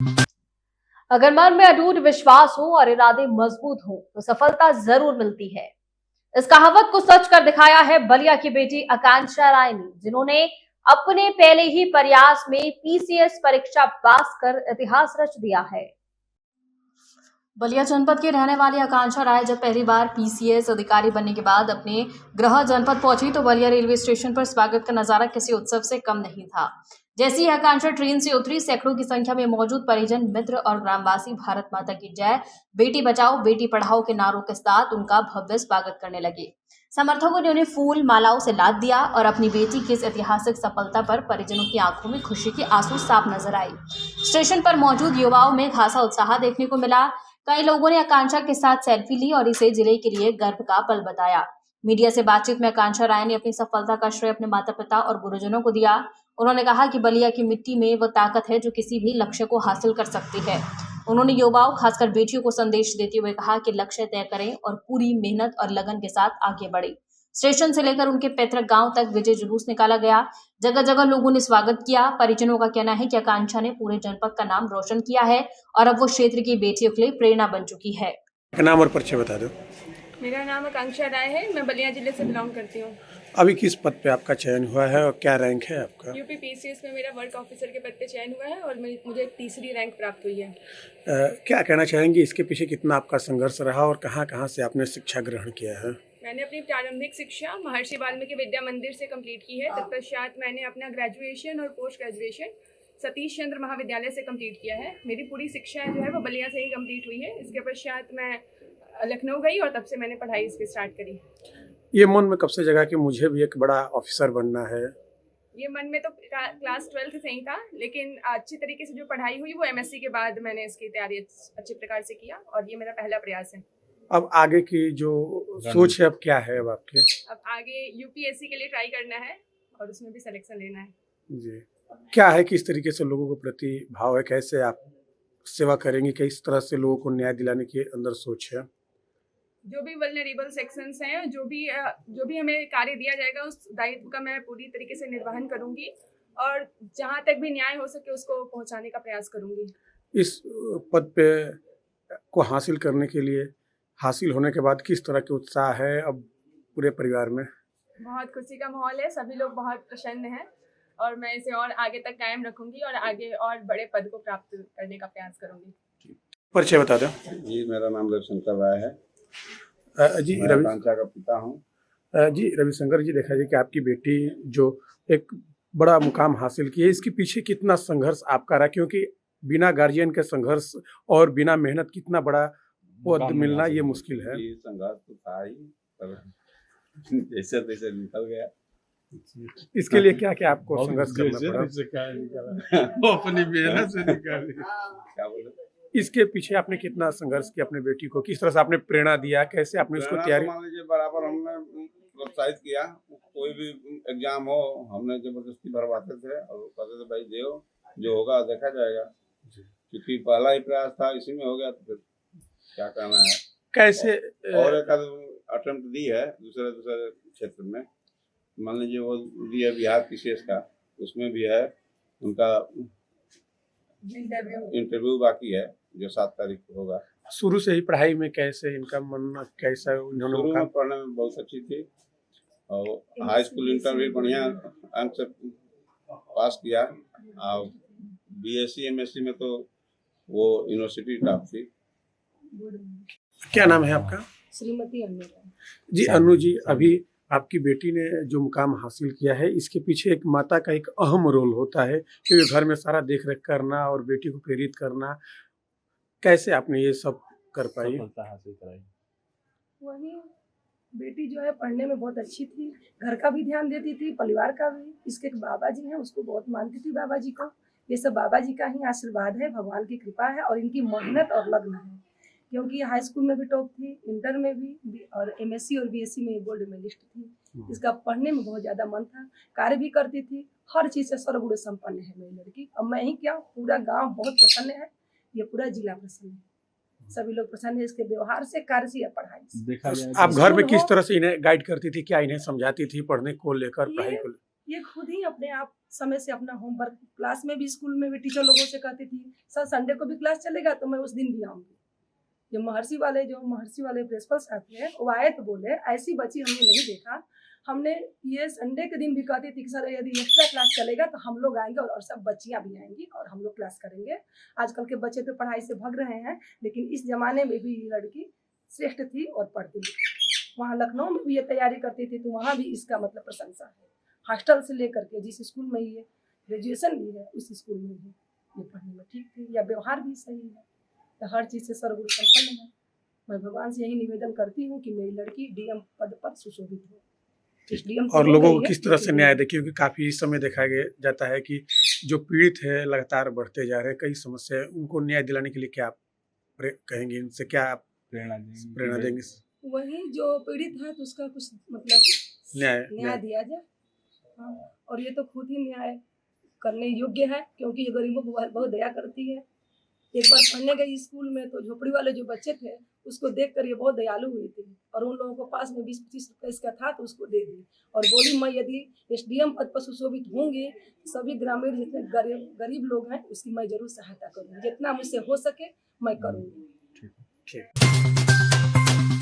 अगर मन में अटूट विश्वास हो और इरादे मजबूत हो तो सफलता जरूर मिलती है। इस कहावत को सच कर दिखाया है बलिया की बेटी आकांक्षा राय ने, जिन्होंने अपने पहले ही प्रयास में पीसीएस परीक्षा पास कर इतिहास रच दिया है। बलिया जनपद के रहने वाली आकांक्षा राय जब पहली बार पीसीएस अधिकारी बनने के बाद अपने गृह जनपद पहुंची तो बलिया रेलवे स्टेशन पर स्वागत का नजारा किसी उत्सव से कम नहीं था। जैसी ही आकांक्षा ट्रेन से उतरी, सैकड़ों की संख्या में मौजूद परिजन, मित्र और ग्रामवासी भारत माता की जय, बेटी बचाओ बेटी पढ़ाओ के नारों के साथ उनका भव्य स्वागत करने लगे। समर्थकों ने उन्हें फूल मालाओं से लाद दिया और अपनी बेटी की इस ऐतिहासिक सफलता पर परिजनों की आंखों में खुशी के आंसू साफ नजर आए। स्टेशन पर मौजूद युवाओं में खासा उत्साह देखने को मिला। कई लोगों ने आकांक्षा के साथ सेल्फी ली और इसे जिले के लिए गर्व का पल बताया। मीडिया से बातचीत में आकांक्षा राय ने अपनी सफलता का श्रेय अपने माता पिता और गुरुजनों को दिया। उन्होंने कहा कि बलिया की मिट्टी में वो ताकत है जो किसी भी लक्ष्य को हासिल कर सकती है। उन्होंने युवाओं, खासकर बेटियों को संदेश देते हुए कहा कि लक्ष्य तय करें और पूरी मेहनत और लगन के साथ आगे बढ़े। स्टेशन से लेकर उनके पैतृक गांव तक विजय जुलूस निकाला गया। जगह जगह लोगों ने स्वागत किया। परिजनों का कहना है कि आकांक्षा ने पूरे जनपद का नाम रोशन किया है और अब वो क्षेत्र की बेटियों के लिए प्रेरणा बन चुकी है। नाम और परिचय बता दो। मेरा नाम आकांक्षा राय है। मैं बलिया जिले से बिलोंग करती हूँ। अभी किस पद पे आपका चयन हुआ है और क्या रैंक है आपका? यूपी पीसीएस में मेरा वर्क ऑफिसर के पद पे चयन हुआ है और मुझे तीसरी रैंक प्राप्त हुई है। क्या कहना चाहेंगे, इसके पीछे कितना आपका संघर्ष रहा और कहाँ कहाँ से आपने शिक्षा ग्रहण किया है? मैंने अपनी प्रारंभिक शिक्षा महर्षि वाल्मीकि विद्या मंदिर से कंप्लीट की है। तत्पश्चात मैंने अपना ग्रेजुएशन और पोस्ट ग्रेजुएशन सतीश चंद्र महाविद्यालय से कंप्लीट किया है। मेरी पूरी शिक्षा जो है वो बलिया से ही कंप्लीट हुई है। इसके पश्चात मैं लखनऊ गई और तब से मैंने पढ़ाई इसकी स्टार्ट करी। ये मन में कब से जगा कि मुझे भी एक बड़ा ऑफिसर बनना है? ये मन में तो क्लास 12 से ही था, लेकिन अच्छी तरीके से जो पढ़ाई हुई वो एमएससी के बाद मैंने इसकी तैयारी अच्छे प्रकार से किया और ये मेरा पहला प्रयास है। अब आगे की जो सोच है अब क्या है अब आपके? अब आगे यूपीएससी के लिए ट्राई करना है और उसमें भी सिलेक्शन लेना है। जी, क्या है, किस तरीके से लोगों को प्रति भाव है, कैसे आप सेवा करेंगे, किस तरह से लोगों को न्याय दिलाने की अंदर सोच है? जो भी वल्नरेबल सेक्शंस हैं, जो भी हमें कार्य दिया जाएगा उस दायित्व का मैं पूरी तरीके से निर्वहन करूंगी और जहां तक भी न्याय हो सके उसको पहुंचाने का प्रयास करूंगी। इस पद पे को हासिल करने के लिए, हासिल होने के बाद किस तरह के उत्साह है अब पूरे परिवार में? बहुत खुशी का माहौल है, सभी लोग बहुत प्रसन्न हैं और मैं इसे और आगे तक कायम रखूंगी और आगे और बड़े पद को प्राप्त करने का प्रयास करूंगी। परिचय बता दो। जी, मेरा नाम रविशंकर राय है। जी मैं आकांक्षा का पिता हूँ। जी रविशंकर जी, देखा जाए कि आपकी बेटी जो एक बड़ा मुकाम हासिल की है, इसके पीछे कितना संघर्ष आपका रहा? क्योंकि बिना गार्जियन के संघर्ष और बिना मेहनत कितना बड़ा पद मिलना ये मुश्किल है। ये संघर्ष तो था ही, पर जैसे तैसे निकल गया। इसके लिए क्या क्या आपको संघर्ष करना पड़ा? वो अपनी मेहनत से निकाली। क्या बोले? इसके पीछे आपने कितना संघर्ष किया अपने बेटी को? किस तरह से आपने प्रेरणा दिया, कैसे आपने उसको तैयारी? मान लीजिए बराबर हमने प्रोत्साहित किया। कोई भी एग्जाम हो हमने जबरदस्ती भरवाते थे और कहते थे भाई देओ, जो होगा देखा जाएगा। क्योंकि पहला ही प्रयास था, इसी में हो गया तो फिर क्या करना है। कैसे और एक अटेम्प्ट दी है दूसरे क्षेत्र में, मान लीजिए वो दी है बिहार पीसीएस का, उसमें भी है उनका इंटरव्यू बाकी है जो 7 तारीख को होगा। शुरू से ही पढ़ाई में कैसे इनका मन, कैसा उन्होंने शुरू में पढ़ने में बहुत अच्छी थी और हाई स्कूल इंटर भी बढ़िया अंक से पास किया और बीएससी एमएससी में तो वो यूनिवर्सिटी टॉप थी। क्या नाम है आपका? श्रीमती अनु जी अनु जी, अभी आपकी बेटी ने जो मुकाम हासिल किया है, इसके पीछे एक माता का एक अहम रोल होता है, क्योंकि घर में सारा देख रेख करना और बेटी को प्रेरित करना। कैसे आपने ये सब कर पाई? हासिल कराई। वही बेटी जो है पढ़ने में बहुत अच्छी थी, घर का भी ध्यान देती थी, परिवार का भी। इसके बाबा जी हैं, उसको बहुत मानती थी बाबा जी को। ये सब बाबा जी का ही आशीर्वाद है, भगवान की कृपा है और इनकी मेहनत और लगन है। क्योंकि हाई स्कूल में भी टॉप थी, इंटर में भी और एमएससी और बीएससी में गोल्ड मेडलिस्ट थी। इसका पढ़ने में बहुत ज़्यादा मन था, कार्य भी करती थी, हर चीज़ से सर्वगुण संपन्न है मेरी लड़की। अब मैं ही क्या, पूरा गाँव बहुत प्रसन्न है, ये पूरा जिला प्रसन्न है, सभी लोग प्रसन्न है इसके व्यवहार से, कार्य से या पढ़ाई से। आप घर में किस तरह से इन्हें गाइड करती थी? क्या इन्हें समझाती थी पढ़ने को लेकर, पढ़ाई को लेकर? ये खुद ही अपने आप समय से अपना होमवर्क, क्लास में भी स्कूल में भी टीचर लोगों से कहती थी सर संडे को भी क्लास चलेगा तो मैं उस दिन भी आऊँगी। जो महर्षि वाले प्रिंसिपल साहब थे वो आए तो बोले ऐसी बच्ची हमने नहीं देखा। हमने ये संडे के दिन भी कहती थी कि सर यदि एक्स्ट्रा क्लास चलेगा तो हम लोग आएंगे और सब बच्चियां भी आएंगी और हम लोग क्लास करेंगे। आजकल के बच्चे तो पढ़ाई से भाग रहे हैं, लेकिन इस जमाने में भी ये लड़की श्रेष्ठ थी और पढ़ती थी। वहाँ लखनऊ में भी ये तैयारी करती थी तो वहाँ भी इसका मतलब प्रशंसा है। हॉस्टल से लेकर के जिस स्कूल में ये ग्रेजुएशन ली है उस स्कूल में भी ये पढ़ने में ठीक थी, या व्यवहार भी सही है, तो हर चीज़ से सर्वगुण संपन्न है। मैं भगवान से यही निवेदन करती हूँ कि मेरी लड़की डीएम पद पर सुशोभित हो। और लोगों को किस तरह से न्याय दे, क्योंकि काफी समय देखा जाता है कि जो पीड़ित है लगातार बढ़ते जा रहे हैं, कई समस्या, उनको न्याय दिलाने के लिए क्या आप कहेंगे, इनसे क्या आप प्रेरणा देंगे? वही जो पीड़ित है तो उसका कुछ मतलब न्याय दिया जाए। हाँ, और ये तो खुद ही न्याय करने योग्य है क्योंकि ये गरीबों को बहुत दया करती है। एक बार पढ़ने गई स्कूल में तो झोपड़ी वाले जो बच्चे थे उसको देखकर ये बहुत दयालु हुई थी और उन लोगों के पास में 20-25 रुपये इसका था तो उसको दे दी और बोली मैं यदि एसडीएम पद पर सुशोभित होंगे सभी ग्रामीण जितने गरीब लोग हैं उसकी मैं जरूर सहायता करूँगी, जितना मुझसे हो सके मैं करूँगी। ठीक।